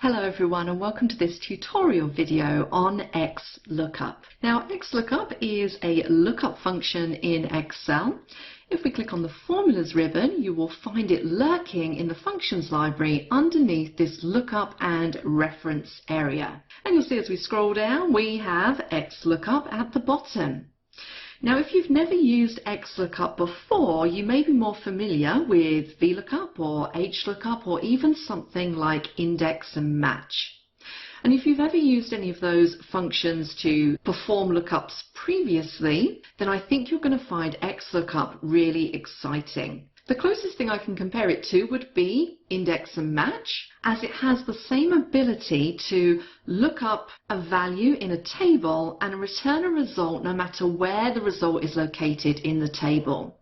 Hello everyone and welcome to this tutorial video on XLOOKUP. Now XLOOKUP is a lookup function in Excel. If we click on the formulas ribbon, you will find it lurking in the functions library underneath this lookup and reference area. And you'll see as we scroll down we have XLOOKUP at the bottom. Now, if you've never used XLOOKUP before, you may be more familiar with VLOOKUP or HLOOKUP or even something like index and match. And if you've ever used any of those functions to perform lookups previously, then I think you're going to find XLOOKUP really exciting. The closest thing I can compare it to would be index and match, as it has the same ability to look up a value in a table and return a result no matter where the result is located in the table.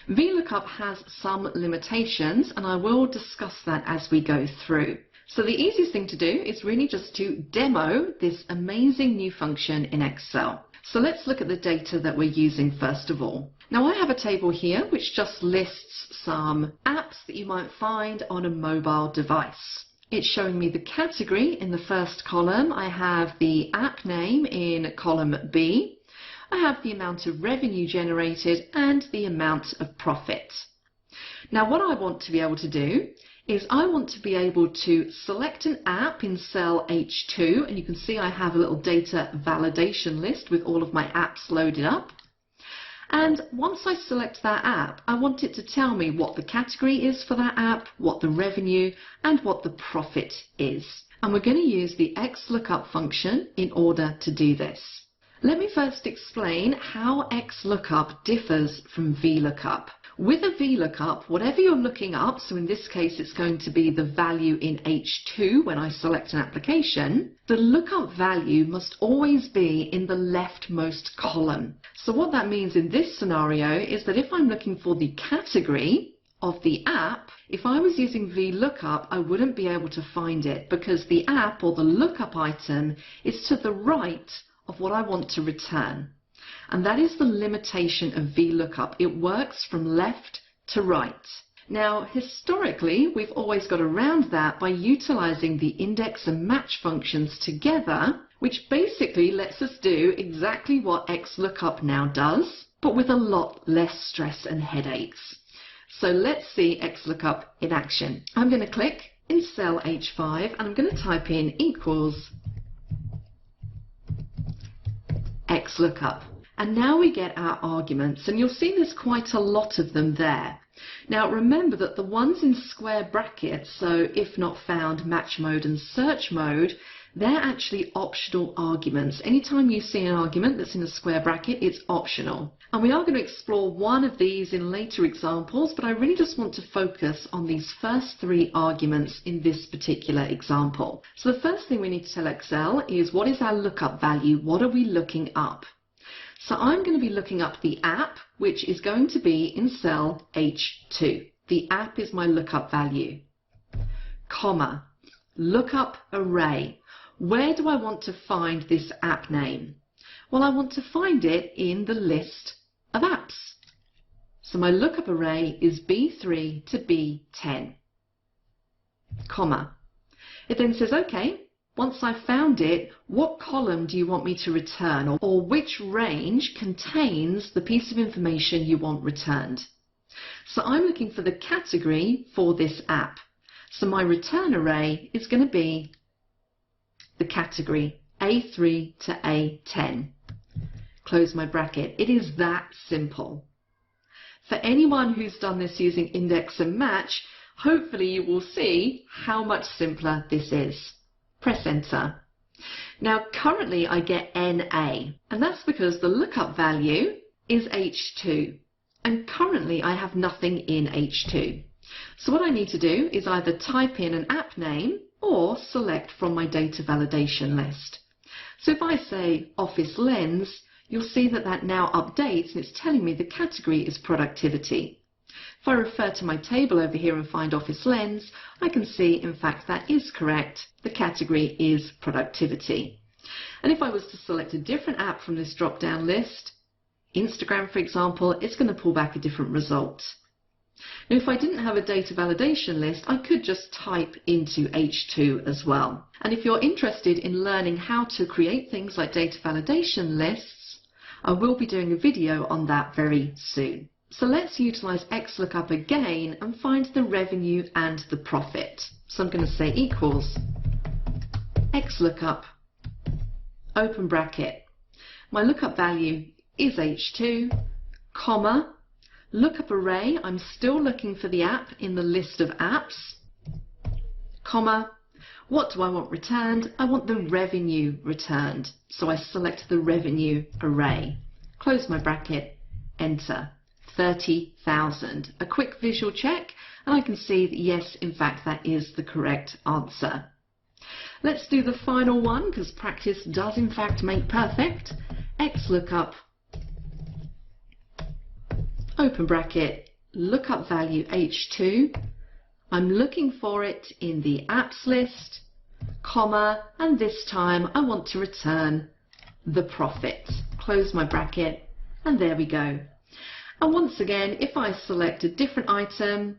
VLOOKUP has some limitations, and I will discuss that as we go through. So the easiest thing to do is really just to demo this amazing new function in Excel. So let's look at the data that we're using first of all. Now I have a table here which just lists some apps that you might find on a mobile device. It's showing me the category in the first column. I have the app name in column B. I have the amount of revenue generated and the amount of profit. Now what I want to be able to do is I want to be able to select an app in cell H2, and you can see I have a little data validation list with all of my apps loaded up. And once I select that app, I want it to tell me what the category is for that app, what the revenue, and what the profit is. And we're going to use the XLOOKUP function in order to do this. Let me first explain how XLOOKUP differs from VLOOKUP. With a VLOOKUP, whatever you're looking up, so in this case it's going to be the value in H2 when I select an application, the lookup value must always be in the leftmost column. So what that means in this scenario is that if I'm looking for the category of the app, if I was using VLOOKUP, I wouldn't be able to find it because the app or the lookup item is to the right of what I want to return. And that is the limitation of VLOOKUP. It works from left to right. Now, historically, we've always got around that by utilizing the index and match functions together, which basically lets us do exactly what XLOOKUP now does, but with a lot less stress and headaches. So let's see XLOOKUP in action. I'm going to click in cell H5 and I'm going to type in equals XLOOKUP. And now we get our arguments, and you'll see there's quite a lot of them there. Now remember that the ones in square brackets, so if not found, match mode and search mode, they're actually optional arguments. Anytime you see an argument that's in a square bracket, it's optional. And we are going to explore one of these in later examples, but I really just want to focus on these first three arguments in this particular example. So the first thing we need to tell Excel is what is our lookup value? What are we looking up? So I'm going to be looking up the app, which is going to be in cell H2. The app is my lookup value. Comma, lookup array. Where do I want to find this app name? Well, I want to find it in the list of apps. So my lookup array is B3 to B10. Comma. It then says, okay, once I've found it, what column do you want me to return, or which range contains the piece of information you want returned? So I'm looking for the category for this app. So my return array is going to be the category A3 to A10. Close my bracket. It is that simple. For anyone who's done this using index and match, hopefully you will see how much simpler this is. Press enter. Now currently I get NA, and that's because the lookup value is H2, and currently I have nothing in H2. So what I need to do is either type in an app name or select from my data validation list. So if I say Office Lens, you'll see that that now updates and it's telling me the category is productivity. If I refer to my table over here and find Office Lens, I can see, in fact, that is correct. The category is productivity. And if I was to select a different app from this drop-down list, Instagram, for example, it's going to pull back a different result. Now, if I didn't have a data validation list, I could just type into H2 as well. And if you're interested in learning how to create things like data validation lists, I will be doing a video on that very soon. So let's utilize XLOOKUP again and find the revenue and the profit. So I'm going to say equals XLOOKUP, open bracket. My lookup value is H2, comma, lookup array, I'm still looking for the app in the list of apps, comma, what do I want returned? I want the revenue returned. So I select the revenue array. Close my bracket, enter. 30,000. A quick visual check, and I can see that yes, in fact, that is the correct answer. Let's do the final one, because practice does in fact make perfect. XLOOKUP, open bracket, lookup value H2. I'm looking for it in the apps list, comma, and this time I want to return the profit. Close my bracket, and there we go. And once again, if I select a different item,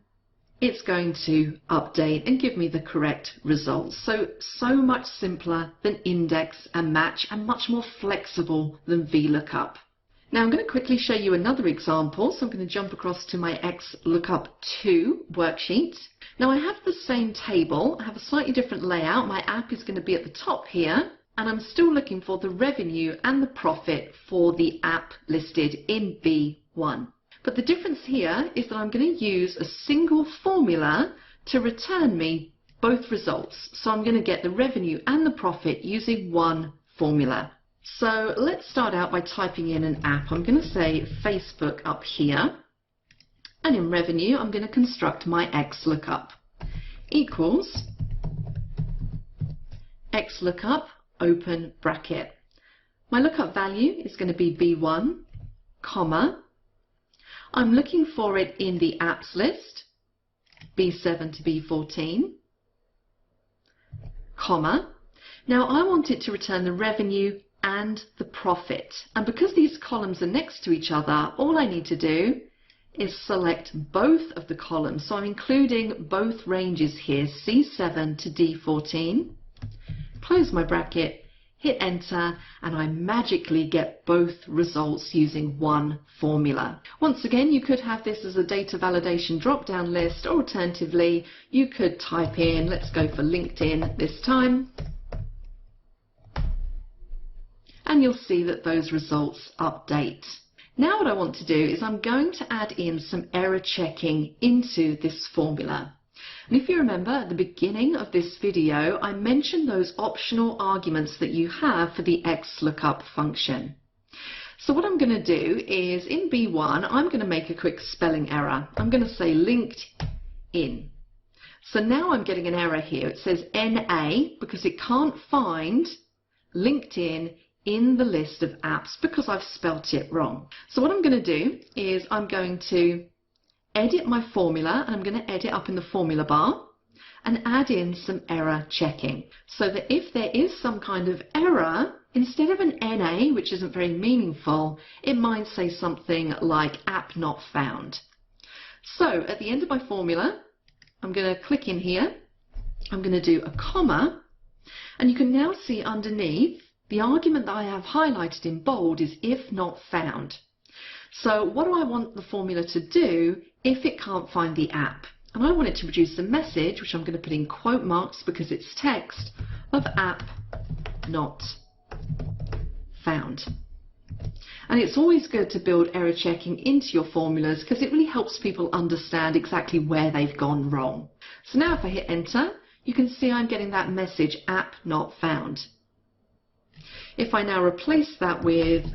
it's going to update and give me the correct results. So much simpler than index and match, and much more flexible than VLOOKUP. Now I'm going to quickly show you another example. So I'm going to jump across to my XLOOKUP 2 worksheet. Now I have the same table. I have a slightly different layout. My app is going to be at the top here, and I'm still looking for the revenue and the profit for the app listed in B1. But the difference here is that I'm going to use a single formula to return me both results. So I'm going to get the revenue and the profit using one formula. So let's start out by typing in an app. I'm going to say Facebook up here. And in revenue, I'm going to construct my XLOOKUP equals XLOOKUP, open bracket. My lookup value is going to be B1, comma. I'm looking for it in the apps list, B7 to B14, comma. Now I want it to return the revenue and the profit. And because these columns are next to each other, all I need to do is select both of the columns. So I'm including both ranges here, C7 to D14, close my bracket, hit enter, and I magically get both results using one formula. Once again, you could have this as a data validation drop-down list, or alternatively, you could type in, let's go for LinkedIn this time, and you'll see that those results update. Now what I want to do is I'm going to add in some error checking into this formula. And if you remember at the beginning of this video, I mentioned those optional arguments that you have for the XLOOKUP function. So what I'm going to do is in B1, I'm going to make a quick spelling error. I'm going to say linked in. So now I'm getting an error here. It says NA because it can't find LinkedIn in the list of apps because I've spelt it wrong. So what I'm going to do is I'm going to edit my formula, and I'm going to edit up in the formula bar and add in some error checking, so that if there is some kind of error, instead of an NA, which isn't very meaningful, it might say something like app not found. So at the end of my formula, I'm going to click in here, I'm going to do a comma, and you can now see underneath the argument that I have highlighted in bold is if not found. So what do I want the formula to do if it can't find the app? And I want it to produce a message, which I'm going to put in quote marks because it's text, of app not found. And it's always good to build error checking into your formulas because it really helps people understand exactly where they've gone wrong. So now if I hit enter, you can see I'm getting that message, app not found. If I now replace that with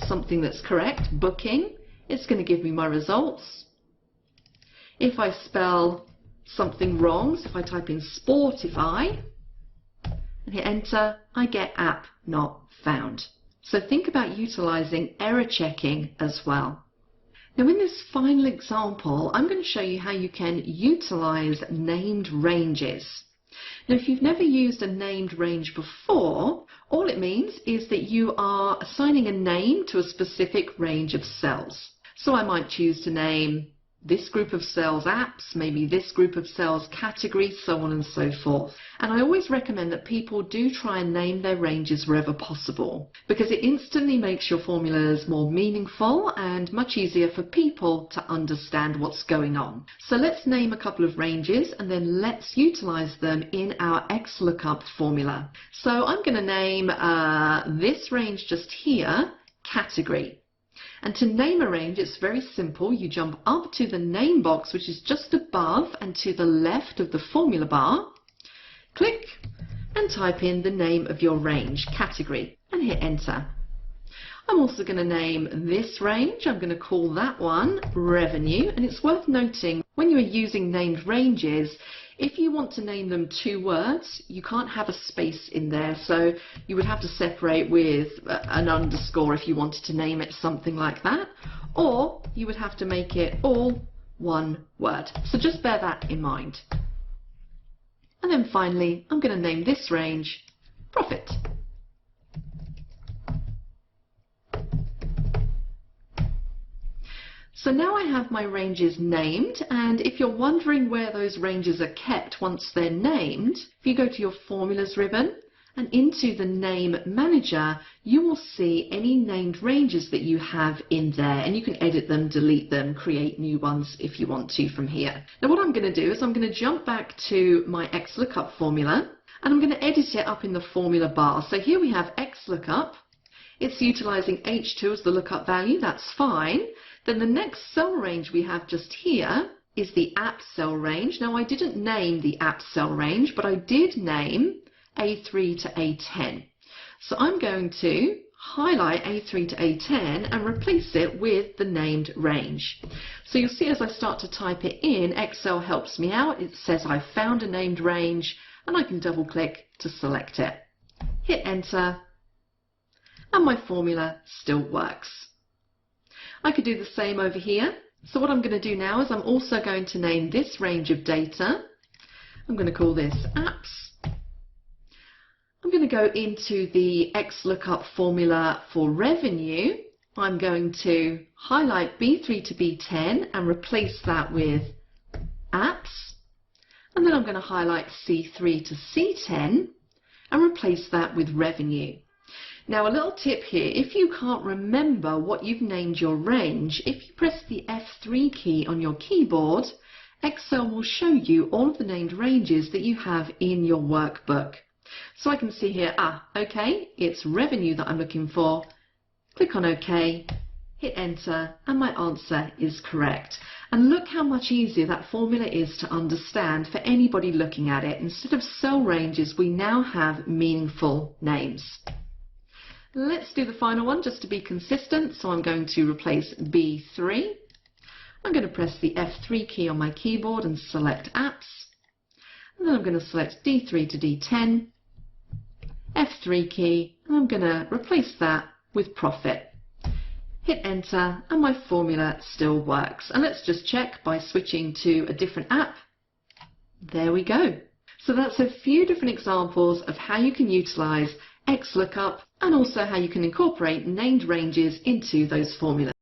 something that's correct, booking, it's going to give me my results. If I spell something wrong, so if I type in Sportify and hit enter, I get app not found. So think about utilizing error checking as well. Now in this final example, I'm going to show you how you can utilize named ranges. Now if you've never used a named range before, all it means is that you are assigning a name to a specific range of cells. So I might choose to name this group of cells apps, maybe this group of cells categories, so on and so forth. And I always recommend that people do try and name their ranges wherever possible, because it instantly makes your formulas more meaningful and much easier for people to understand what's going on. So let's name a couple of ranges and then let's utilize them in our XLOOKUP formula. So I'm going to name this range just here category. And to name a range, it's very simple. You jump up to the name box, which is just above and to the left of the formula bar. Click and type in the name of your range, category, and hit enter. I'm also going to name this range. I'm going to call that one revenue. And it's worth noting, when you are using named ranges, if you want to name them 2 words, you can't have a space in there, so you would have to separate with an underscore if you wanted to name it something like that, or you would have to make it all 1 word. So just bear that in mind. And then finally, I'm going to name this range profit. So now I have my ranges named, and if you're wondering where those ranges are kept once they're named, if you go to your formulas ribbon and into the name manager, you will see any named ranges that you have in there, and you can edit them, delete them, create new ones if you want to from here. Now what I'm going to do is I'm going to jump back to my XLOOKUP formula and I'm going to edit it up in the formula bar. So here we have XLOOKUP. It's utilizing H2 as the lookup value, that's fine. Then the next cell range we have just here is the app cell range. Now I didn't name the app cell range, but I did name A3 to A10. So I'm going to highlight A3 to A10 and replace it with the named range. So you'll see as I start to type it in, Excel helps me out. It says I've found a named range and I can double click to select it. Hit enter and my formula still works. I could do the same over here. So what I'm going to do now is I'm also going to name this range of data. I'm going to call this apps. I'm going to go into the XLOOKUP formula for revenue. I'm going to highlight B3 to B10 and replace that with apps. And then I'm going to highlight C3 to C10 and replace that with revenue. Now a little tip here, if you can't remember what you've named your range, if you press the F3 key on your keyboard, Excel will show you all of the named ranges that you have in your workbook. So I can see here, okay, it's revenue that I'm looking for. Click on OK, hit enter, and my answer is correct. And look how much easier that formula is to understand for anybody looking at it. Instead of cell ranges, we now have meaningful names. Let's do the final one just to be consistent. So I'm going to replace B3. I'm going to press the F3 key on my keyboard and select apps. And then I'm going to select D3 to D10, F3 key, and I'm going to replace that with profit. Hit enter and my formula still works. And let's just check by switching to a different app. There we go. So that's a few different examples of how you can utilize XLOOKUP and also how you can incorporate named ranges into those formulas.